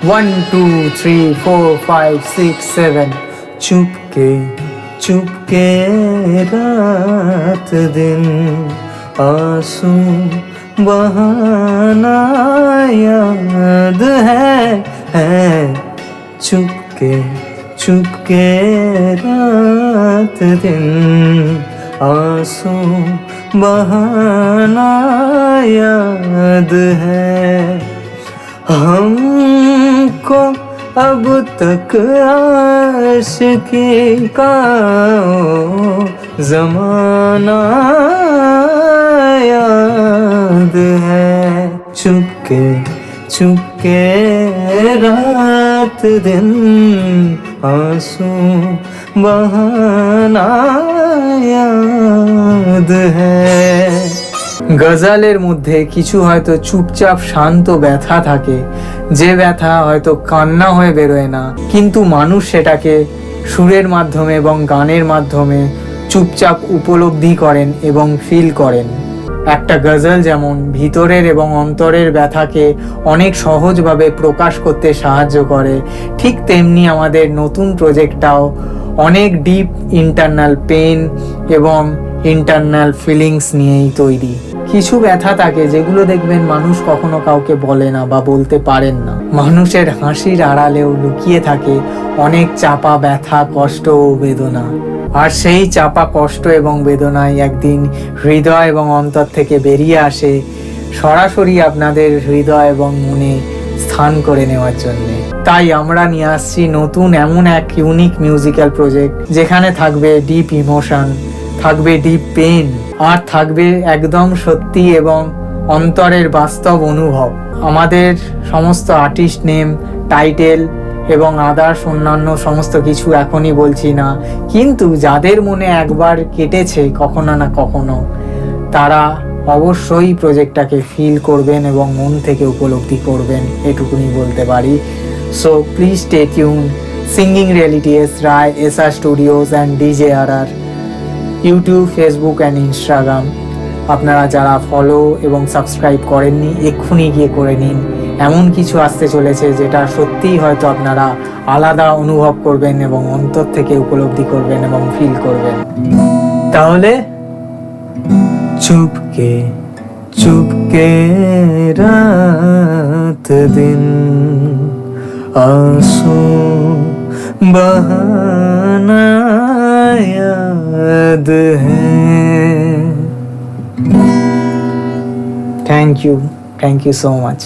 1 2 3 4 5 6 7 चुपके चुपके रात दिन आंसू बहाना याद है चुपके चुपके रात दिन आंसू बहाना याद है हमको अब तक आशिकी का ज़माना याद है चुपके चुपके रात दिन आंसू बहाना याद है। গজলের মধ্যে কিছু হয়তো চুপচাপ শান্ত ব্যথা থাকে, যে ব্যথা হয়তো কান্না হয়ে বেরোয় না, কিন্তু মানুষ সেটাকে সুরের মাধ্যমে এবং গানের মাধ্যমে চুপচাপ উপলব্ধি করেন এবং ফিল করেন। একটা গজল যেমন ভিতরের এবং অন্তরের ব্যথাকে অনেক সহজভাবে প্রকাশ করতে সাহায্য করে, ঠিক তেমনি আমাদের নতুন প্রজেক্টটাও অনেক ডিপ ইন্টারনাল পেন এবং ইন্টারনাল ফিলিংস নিয়েই তৈরি। কিছু ব্যথা থাকে যেগুলো দেখবেন মানুষ কখনো কাউকে বলে না বা বলতে পারেন না। মানুষের হাসির আড়ালেও লুকিয়ে থাকে অনেক চাপা ব্যথা, কষ্ট ও বেদনা। আর সেই চাপা কষ্ট এবং বেদনায় একদিন হৃদয় এবং অন্তর থেকে বেরিয়ে আসে সরাসরি আপনাদের হৃদয় এবং মনে স্থান করে নেওয়ার জন্য। তাই আমরা নিয়ে আসছি নতুন এমন এক ইউনিক মিউজিক্যাল প্রজেক্ট, যেখানে থাকবে ডিপ ইমোশন, থাকবে ডিপ পেন, আর থাকবে একদম সত্যি এবং অন্তরের বাস্তব অনুভব। আমাদের সমস্ত আর্টিস্ট নেম, টাইটেল এবং আদার্স অন্যান্য সমস্ত কিছু এখনই বলছি না, কিন্তু যাদের মনে একবার কেটেছে কখনো না কখনো, তারা অবশ্যই প্রজেক্টটাকে ফিল করবেন এবং মন থেকে উপলব্ধি করবেন, এটুকুনি বলতে পারি। So please stay tune. Singing reality S Roy, SR studios and DJRR, YouTube, Facebook and Instagram. আপনারা যারা ফলো এবং সাবস্ক্রাইব করেননি, এক্ষুনি গিয়ে করে নিন। এমন কিছু আসতে চলেছে যেটা সত্যিই হয়তো আপনারা আলাদা অনুভব করবেন এবং অন্তর থেকে উপলব্ধি করবেন এবং ফিল করবেন। তাহলে চুপকে চুপকে রাত দিন आंसू बहाना याद है। Thank you so much.